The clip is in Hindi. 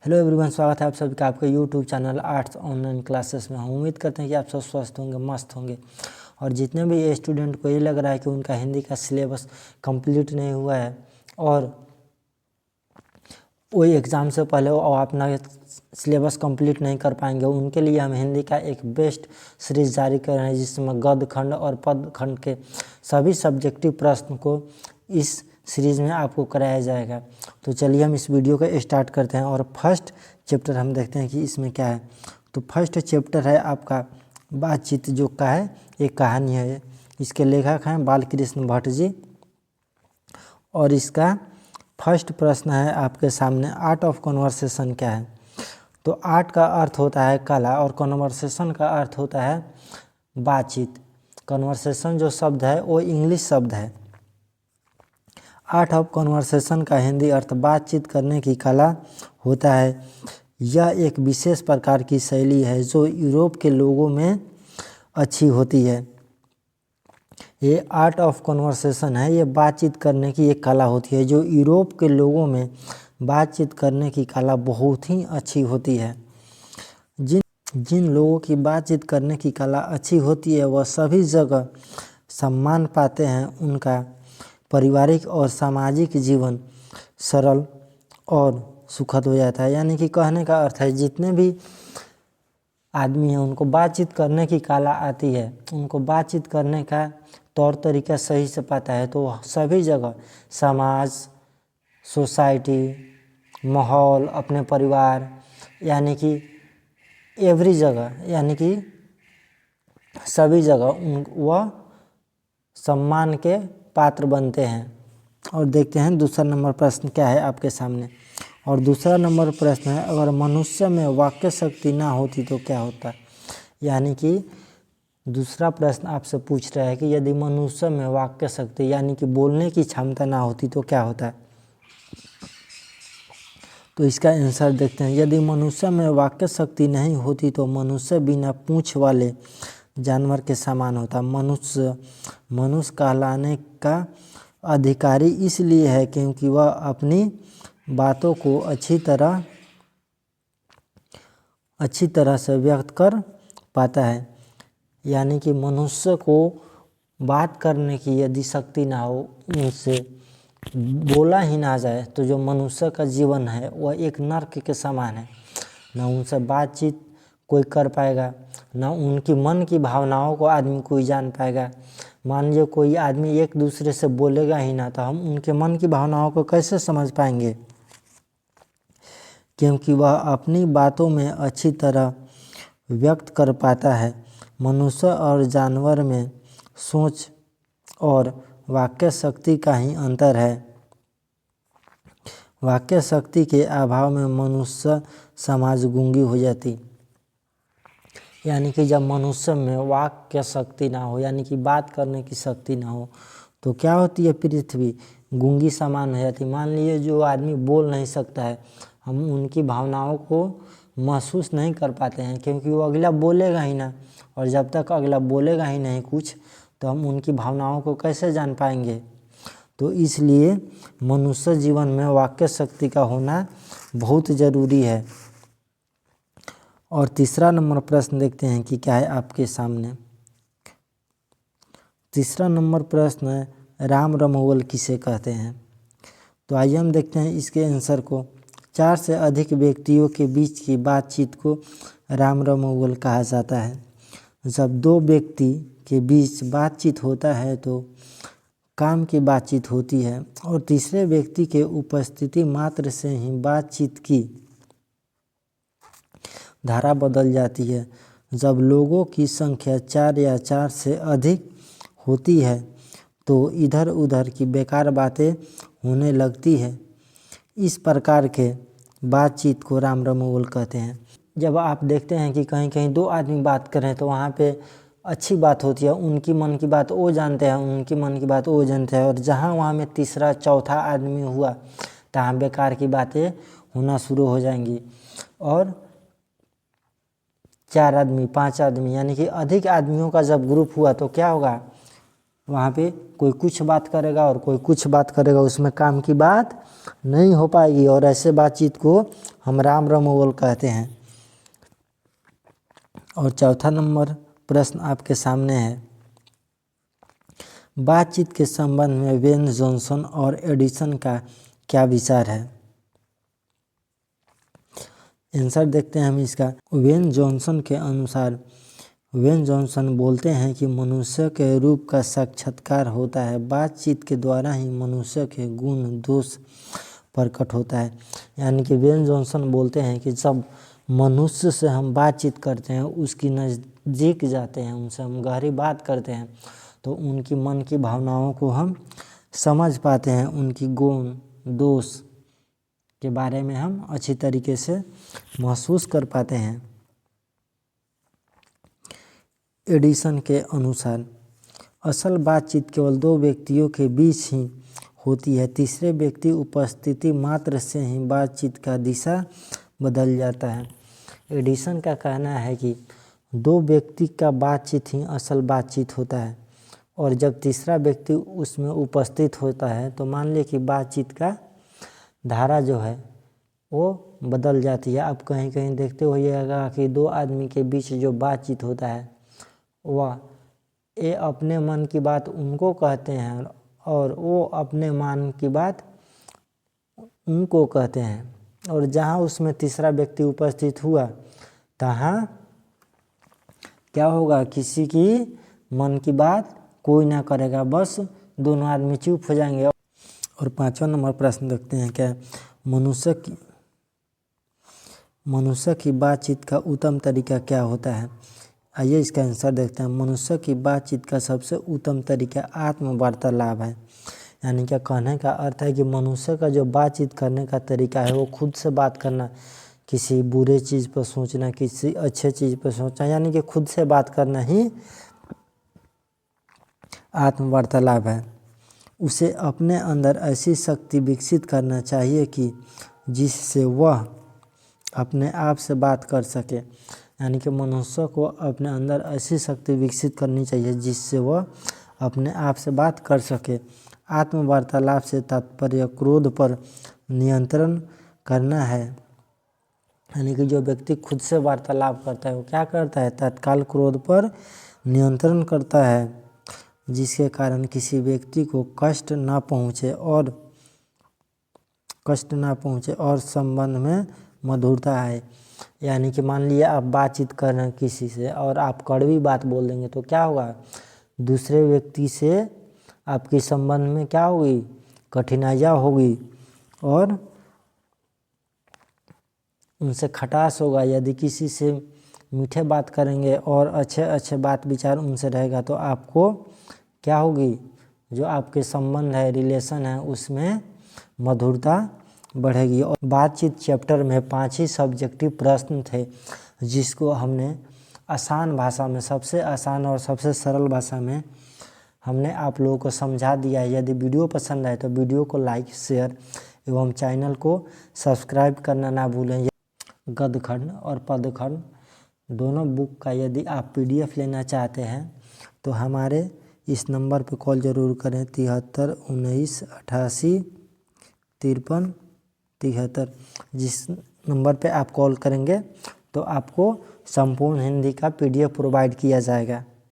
हेलो एवरीवन, स्वागत है आप सभी का आपके YouTube channel arts online classes में। हम उम्मीद करते हैं कि आप सब स्वस्थ होंगे, मस्त होंगे। और जितने भी स्टूडेंट को ये लग रहा है कि उनका हिंदी का सिलेबस कंप्लीट नहीं हुआ है और वही एग्ज़ाम से पहले वो अपना सिलेबस कंप्लीट नहीं कर पाएंगे, उनके लिए हम हिंदी का एक बेस्ट सीरीज जारी कर रहे हैं जिसमें गद्य खंड और पद खंड के सभी सब्जेक्टिव प्रश्न को इस सीरीज़ में आपको कराया जाएगा। तो चलिए हम इस वीडियो को स्टार्ट करते हैं और फर्स्ट चैप्टर हम देखते हैं कि इसमें क्या है। तो फर्स्ट चैप्टर है आपका बातचीत, जो का है एक कहानी है। इसके लेखक हैं बालकृष्ण भट्ट जी और इसका फर्स्ट प्रश्न है आपके सामने, आर्ट ऑफ कन्वर्सेशन क्या है। तो आर्ट का अर्थ होता है कला और कन्वर्सेशन का अर्थ होता है बातचीत। कन्वर्सेशन जो शब्द है वो इंग्लिश शब्द है। आर्ट ऑफ कन्वर्सेशन का हिंदी अर्थ बातचीत करने की कला होता है। यह एक विशेष प्रकार की शैली है जो यूरोप के लोगों में अच्छी होती है। ये आर्ट ऑफ कन्वर्सेशन है, ये बातचीत करने की एक कला होती है जो यूरोप के लोगों में बातचीत करने की कला बहुत ही अच्छी होती है। जिन लोगों की बातचीत करने की कला अच्छी होती है वह सभी जगह सम्मान पाते हैं। उनका पारिवारिक और सामाजिक जीवन सरल और सुखद हो जाता है। यानी कि कहने का अर्थ है जितने भी आदमी हैं उनको बातचीत करने की कला आती है, उनको बातचीत करने का तौर तरीका सही से पता है, तो सभी जगह समाज, सोसाइटी, माहौल, अपने परिवार, यानी कि एवरी जगह, यानी कि सभी जगह वह सम्मान के पात्र बनते हैं। और देखते हैं दूसरा नंबर प्रश्न क्या है आपके सामने। और दूसरा नंबर प्रश्न है, अगर मनुष्य में वाक्य शक्ति ना होती तो क्या होता। यानी कि दूसरा प्रश्न आपसे पूछ रहा है कि यदि मनुष्य में वाक्य शक्ति यानी कि बोलने की क्षमता ना होती तो क्या होता। तो इसका आंसर देखते हैं। यदि मनुष्य में वाक्य शक्ति नहीं होती तो मनुष्य बिना पूंछ वाले जानवर के समान होता। मनुष्य कहलाने का अधिकारी इसलिए है क्योंकि वह अपनी बातों को अच्छी तरह से व्यक्त कर पाता है। यानी कि मनुष्य को बात करने की यदि शक्ति ना हो, उनसे बोला ही ना जाए, तो जो मनुष्य का जीवन है वह एक नर्क के समान है। ना उनसे बातचीत कोई कर पाएगा, ना उनकी मन की भावनाओं को आदमी कोई जान पाएगा। मान लीजिए कोई आदमी एक दूसरे से बोलेगा ही ना, तो हम उनके मन की भावनाओं को कैसे समझ पाएंगे, क्योंकि वह अपनी बातों में अच्छी तरह व्यक्त कर पाता है। मनुष्य और जानवर में सोच और वाक्य शक्ति का ही अंतर है। वाक्य शक्ति के अभाव में मनुष्य समाज गूंगी हो जाती। यानी कि जब मनुष्य में वाक्य शक्ति ना हो, यानी कि बात करने की शक्ति ना हो, तो क्या होती है, पृथ्वी गूंगी समान हो जाती। मान लीजिए जो आदमी बोल नहीं सकता है, हम उनकी भावनाओं को महसूस नहीं कर पाते हैं क्योंकि वो अगला बोलेगा ही ना, और जब तक अगला बोलेगा ही नहीं कुछ, तो हम उनकी भावनाओं को कैसे जान पाएंगे। तो इसलिए मनुष्य जीवन में वाक्य शक्ति का होना बहुत ज़रूरी है। और तीसरा नंबर प्रश्न देखते हैं कि क्या है आपके सामने। तीसरा नंबर प्रश्न है, राम रमोवल किसे कहते हैं। तो आइए हम देखते हैं इसके आंसर को। 4 से अधिक व्यक्तियों के बीच की बातचीत को राम रमोवल कहा जाता है। जब 2 व्यक्ति के बीच बातचीत होता है तो काम की बातचीत होती है और तीसरे व्यक्ति के उपस्थिति मात्र से ही बातचीत की धारा बदल जाती है। जब लोगों की संख्या 4 या 4 से अधिक होती है तो इधर उधर की बेकार बातें होने लगती है। इस प्रकार के बातचीत को राम रमोवल कहते हैं। जब आप देखते हैं कि कहीं कहीं 2 आदमी बात करें तो वहाँ पे अच्छी बात होती है, उनकी मन की बात वो जानते हैं, उनकी मन की बात वो जानते हैं। और जहाँ वहाँ में तीसरा चौथा आदमी हुआ, तहाँ बेकार की बातें होना शुरू हो जाएंगी। और 4 आदमी, 5 आदमी, यानी कि अधिक आदमियों का जब ग्रुप हुआ तो क्या होगा, वहाँ पे कोई कुछ बात करेगा और कोई कुछ बात करेगा, उसमें काम की बात नहीं हो पाएगी, और ऐसे बातचीत को हम राम रमोल कहते हैं। और चौथा नंबर प्रश्न आपके सामने है, बातचीत के संबंध में बेन जॉनसन और एडिसन का क्या विचार है। आंसर देखते हैं हम इसका। बेन जॉनसन के अनुसार, बेन जॉनसन बोलते हैं कि मनुष्य के रूप का साक्षात्कार होता है, बातचीत के द्वारा ही मनुष्य के गुण दोष प्रकट होता है। यानी कि बेन जॉनसन बोलते हैं कि जब मनुष्य से हम बातचीत करते हैं, उसकी नज़दीक जाते हैं, उनसे हम गहरी बात करते हैं, तो उनकी मन की भावनाओं को हम समझ पाते हैं, उनकी गुण दोष के बारे में हम अच्छी तरीके से महसूस कर पाते हैं। एडिसन के अनुसार असल बातचीत केवल दो व्यक्तियों के बीच ही होती है, तीसरे व्यक्ति उपस्थिति मात्र से ही बातचीत का दिशा बदल जाता है। एडिसन का कहना है कि दो व्यक्ति का बातचीत ही असल बातचीत होता है, और जब तीसरा व्यक्ति उसमें उपस्थित होता है तो मान लीजिए कि बातचीत का धारा जो है वो बदल जाती है। आप कहीं कहीं देखते होइएगा कि दो आदमी के बीच जो बातचीत होता है, वह ये अपने मन की बात उनको कहते हैं और वो अपने मन की बात उनको कहते हैं, और जहाँ उसमें तीसरा व्यक्ति उपस्थित हुआ तहाँ क्या होगा, किसी की मन की बात कोई ना करेगा, बस दोनों आदमी चुप हो जाएंगे। और पांचवा नंबर प्रश्न देखते हैं, क्या मनुष्य की बातचीत का उत्तम तरीका क्या होता है। आइए इसका आंसर देखते हैं। मनुष्य की बातचीत का सबसे उत्तम तरीका आत्म वार्तालाप है। यानी क्या कहने का अर्थ है कि मनुष्य का जो बातचीत करने का तरीका है वो खुद से बात करना, किसी बुरे चीज़ पर सोचना, किसी अच्छे चीज़ पर सोचना, यानी कि खुद से बात करना ही आत्म वार्तालाप है। उसे अपने अंदर ऐसी शक्ति विकसित करना चाहिए कि जिससे वह अपने आप से बात कर सके। यानी कि मनुष्य को अपने अंदर ऐसी शक्ति विकसित करनी चाहिए जिससे वह अपने आप से बात कर सके। आत्म वार्तालाप से तात्पर्य क्रोध पर नियंत्रण करना है। यानी कि जो व्यक्ति खुद से वार्तालाप करता है वो क्या करता है, तत्काल क्रोध पर नियंत्रण करता है, जिसके कारण किसी व्यक्ति को कष्ट ना पहुँचे और संबंध में मधुरता आए। यानी कि मान लिया आप बातचीत कर रहे हैं किसी से और आप कड़वी बात बोल देंगे तो क्या होगा, दूसरे व्यक्ति से आपके संबंध में क्या होगी, कठिनाइयाँ होगी और उनसे खटास होगा। यदि किसी से मीठे बात करेंगे और अच्छे बात विचार उनसे रहेगा तो आपको क्या होगी, जो आपके संबंध है, रिलेशन है, उसमें मधुरता बढ़ेगी। और बातचीत चैप्टर में 5 ही सब्जेक्टिव प्रश्न थे जिसको हमने आसान भाषा में, सबसे आसान और सबसे सरल भाषा में हमने आप लोगों को समझा दिया है। यदि वीडियो पसंद आए तो वीडियो को लाइक, शेयर एवं चैनल को सब्सक्राइब करना ना भूलें। गद्यखंड और पद्यखंड दोनों बुक का यदि आप PDF लेना चाहते हैं तो हमारे इस नंबर पर कॉल ज़रूर करें, 73 19 88 53 73। जिस नंबर पे आप कॉल करेंगे तो आपको संपूर्ण हिंदी का PDF प्रोवाइड किया जाएगा।